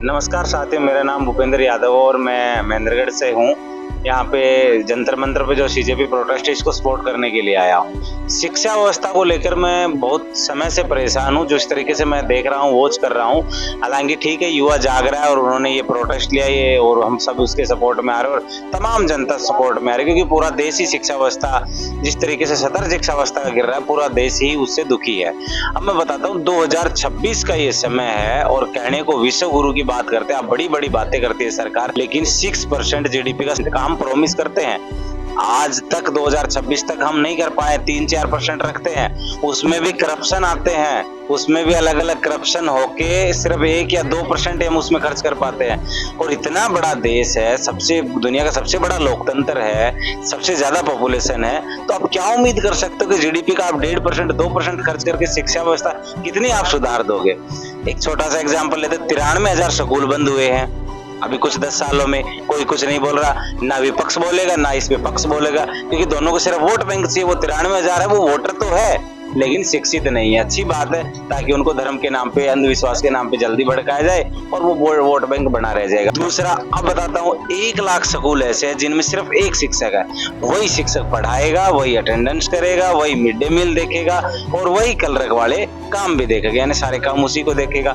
नमस्कार साथियों, मेरा नाम भूपेंद्र यादव और मैं महेंद्रगढ़ से हूँ। यहाँ पे जंतर मंतर पे जो सीजेपी प्रोटेस्ट है इसको सपोर्ट करने के लिए आया हूँ। शिक्षा व्यवस्था को लेकर मैं बहुत समय से परेशान हूँ। जिस तरीके से मैं देख रहा हूँ, वॉच कर रहा हूँ, हालांकि ठीक है युवा जाग रहा है और उन्होंने ये प्रोटेस्ट लिया ये और हम सब उसके सपोर्ट में आ रहे हैं और तमाम जनता सपोर्ट में आ रही है, क्योंकि पूरा देश ही शिक्षा व्यवस्था जिस तरीके से सतर शिक्षा व्यवस्था का गिर रहा है, पूरा देश ही उससे दुखी है। अब मैं बताता हूँ 2026 का ये समय है और कहने को विश्व गुरु की बात करते हैं, बड़ी बड़ी बातें करती है सरकार, लेकिन 6% जीडीपी का काम प्रॉमिस करते हैं। आज तक 2026 तक हम नहीं कर पाए, 3-4% रखते हैं, उसमें भी करप्शन आते हैं, उसमें भी अलग अलग करप्शन होके सिर्फ 1 या 2% हम उसमें खर्च कर पाते हैं। और इतना बड़ा देश है, सबसे दुनिया का सबसे बड़ा लोकतंत्र है, सबसे ज्यादा पॉपुलेशन है, तो आप क्या उम्मीद कर सकते हो कि जीडीपी का आप 1.5% 2% खर्च करके शिक्षा व्यवस्था कितनी आप सुधार दोगे। एक छोटा सा एग्जाम्पल लेते, 93,000 स्कूल बंद हुए हैं अभी कुछ 10 सालों में। कोई कुछ नहीं बोल रहा, ना विपक्ष बोलेगा ना इस विपक्ष बोलेगा, क्योंकि दोनों को सिर्फ वोट बैंक चाहिए। वो 93,000 है, वो वोटर तो है लेकिन शिक्षित नहीं है। अच्छी बात है, ताकि उनको धर्म के नाम पे, अंधविश्वास के नाम पे जल्दी भड़काया जाए और वो वोट बैंक बना रह जाएगा। दूसरा, अब बताता हूँ, 1 लाख स्कूल ऐसे हैं जिनमें सिर्फ एक शिक्षक है। वही शिक्षक पढ़ाएगा, वही अटेंडेंस करेगा, वही मिड डे मील देखेगा और वही कल रखवाले काम भी देखेगा, यानी सारे काम उसी को देखेगा।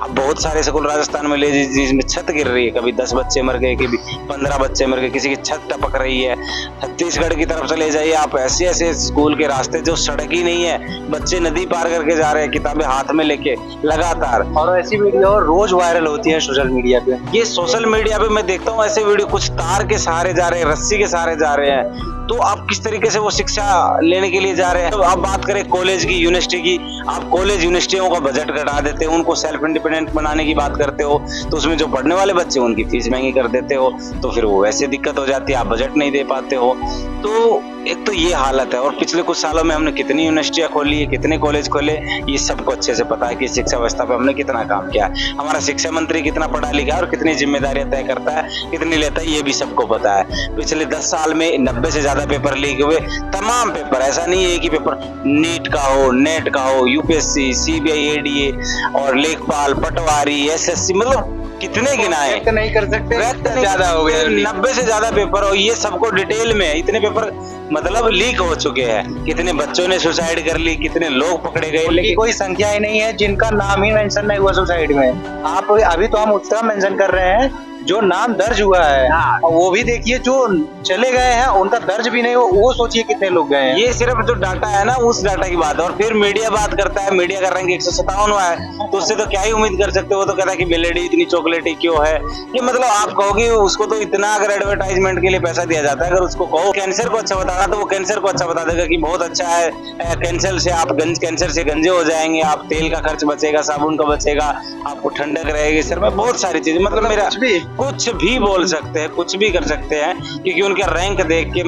अब बहुत सारे स्कूल राजस्थान में ले जिसमें छत गिर रही है, कभी 10 बच्चे मर गए, कभी 15 बच्चे मर गए, किसी की छत टपक रही है। छत्तीसगढ़ की तरफ से ले जाइए आप, ऐसे ऐसे स्कूल के रास्ते जो सड़क ही नहीं है, बच्चे नदी पार करके जा रहे हैं किताबें हाथ में लेके लगातार। और ऐसी वीडियो रोज वायरल होती है सोशल मीडिया पे। ये सोशल मीडिया पे मैं देखता हूँ ऐसे वीडियो, कुछ तार के सहारे जा रहे हैं, रस्सी के सहारे जा रहे हैं। तो आप किस तरीके से वो शिक्षा लेने के लिए जा रहे हैं। तो आप बात करें कॉलेज की, यूनिवर्सिटी की, आप कॉलेज यूनिवर्सिटियों का बजट घटा देते हो, उनको सेल्फ इंडिपेंडेंट बनाने की बात करते हो, तो उसमें जो पढ़ने वाले बच्चे उनकी फीस महंगी कर देते हो, तो फिर वो वैसे दिक्कत हो जाती है, आप बजट नहीं दे पाते हो। तो एक तो ये हालत है। और पिछले कुछ सालों में हमने कितनी यूनिवर्सिटियां खोली है, कितने कॉलेज खोले, ये सबको अच्छे से पता है कि शिक्षा व्यवस्था पे हमने कितना काम किया। हमारा शिक्षा मंत्री कितना पढ़ा लिखा है और कितनी जिम्मेदारियां तय करता है, कितनी लेता है, ये भी सबको पता है। पिछले 10 साल में 90 से ज्यादा पेपर लीक हुए, तमाम पेपर, ऐसा नहीं है कि पेपर नीट का हो, नेट का हो, यूपीएससी, सीबीआई, एडीए और लेखपाल, पटवारी, एसएससी, मतलब कितने गिनाए, व्यक्त नहीं कर सकते, ज्यादा हो गया। 90 से ज्यादा पेपर और ये सबको डिटेल में, इतने पेपर मतलब लीक हो चुके हैं। कितने बच्चों ने सुसाइड कर ली, कितने लोग पकड़े गए, लेकिन कोई संख्या ही नहीं है जिनका नाम ही मेंशन नहीं हुआ सुसाइड में। आप अभी तो हम उतना मेंशन कर रहे हैं जो नाम दर्ज हुआ है। हाँ। और वो भी देखिए जो चले गए हैं उनका दर्ज भी नहीं हो, वो सोचिए कितने लोग गए हैं। ये सिर्फ जो डाटा है ना, उस डाटा की बात है। और फिर मीडिया बात करता है, मीडिया का रैंक 157वां है, तो उससे तो क्या ही उम्मीद कर सकते हो। तो कहता है कि बेलेडी इतनी चॉकलेटी क्यों है। ये मतलब आप कहोगे उसको तो इतना अगर एडवर्टाइजमेंट के लिए पैसा दिया जाता है, अगर उसको कहो कैंसर को अच्छा बताना तो वो कैंसर को अच्छा बता देगा कि बहुत अच्छा है, कैंसर से आप कैंसर से गंजे हो जाएंगे, आप तेल का खर्च बचेगा, साबुन का बचेगा, आपको ठंडक रहेगी सर में, बहुत सारी चीजें। मतलब मेरा कुछ भी बोल सकते हैं, कुछ भी कर सकते हैं, क्योंकि उनका रैंक देख के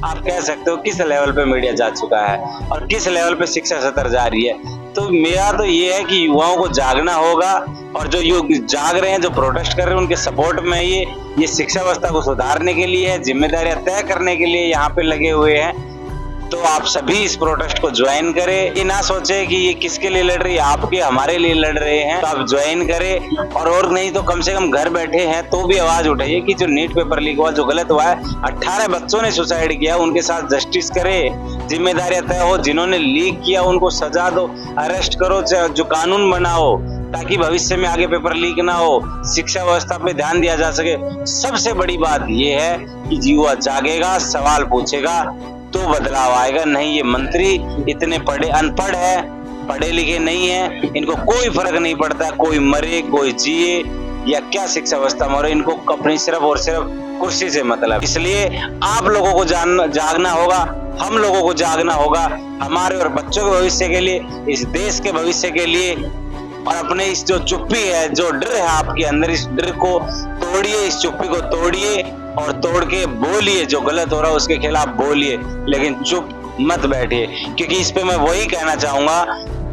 आप कह सकते हो किस लेवल पे मीडिया जा चुका है और किस लेवल पे शिक्षा सतर जा रही है। तो मेरा तो ये है कि युवाओं को जागना होगा और जो युवा जाग रहे हैं, जो प्रोटेस्ट कर रहे हैं, उनके सपोर्ट में ये शिक्षा व्यवस्था को सुधारने के लिए, जिम्मेदारियां तय करने के लिए यहाँ पे लगे हुए हैं। तो आप सभी इस प्रोटेस्ट को ज्वाइन करें। ये ना सोचे कि ये किसके लिए लड़ रही है, आपके हमारे लिए लड़ रहे हैं, तो आप ज्वाइन करें। और नहीं तो कम से कम घर बैठे हैं तो भी आवाज उठाइए कि जो नीट पेपर लीक हुआ, जो गलत हुआ है, 18 बच्चों ने सुसाइड किया, उनके साथ जस्टिस करे, जिम्मेदारियां तय हो, जिन्होंने लीक किया उनको सजा दो, अरेस्ट करो, जो कानून बनाओ ताकि भविष्य में आगे पेपर लीक ना हो, शिक्षा व्यवस्था पे ध्यान दिया जा सके। सबसे बड़ी बात यह है कि युवा जागेगा, सवाल पूछेगा तो बदलाव आएगा। नहीं ये मंत्री इतने अनपढ़ है, पढ़े लिखे नहीं है, इनको कोई फर्क नहीं पड़ता, कोई मरे कोई जिए या क्या शिक्षा व्यवस्था मरे, इनको अपनी सिर्फ और सिर्फ कुर्सी से मतलब। इसलिए आप लोगों को जागना होगा, हम लोगों को जागना होगा, हमारे और बच्चों के भविष्य के लिए, इस देश के भविष्य के लिए। और अपने इस जो चुप्पी है, जो डर है आपके अंदर, इस डर को तोड़िए, इस चुप्पी को तोड़िए और तोड़ के बोलिए, जो गलत हो रहा है उसके खिलाफ बोलिए, लेकिन चुप मत बैठिए। क्योंकि इस पे मैं वही कहना चाहूंगा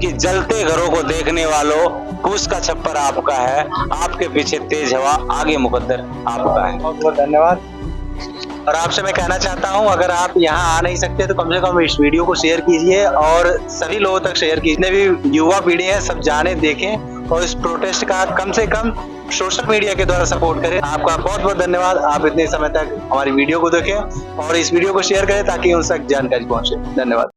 कि जलते घरों को देखने वालों, फूस का छप्पर आपका है, आपके पीछे तेज हवा, आगे मुकद्दर आपका है। बहुत बहुत धन्यवाद। और आपसे मैं कहना चाहता हूं, अगर आप यहाँ आ नहीं सकते तो कम से कम इस वीडियो को शेयर कीजिए और सभी लोगों तक शेयर कीजिए। जितने भी युवा पीढ़ी है सब जाने, देखें और इस प्रोटेस्ट का कम से कम सोशल मीडिया के द्वारा सपोर्ट करें। आपका बहुत बहुत धन्यवाद, आप इतने समय तक हमारी वीडियो को देखें और इस वीडियो को शेयर करें ताकि उन तक जानकारी पहुंचे। धन्यवाद।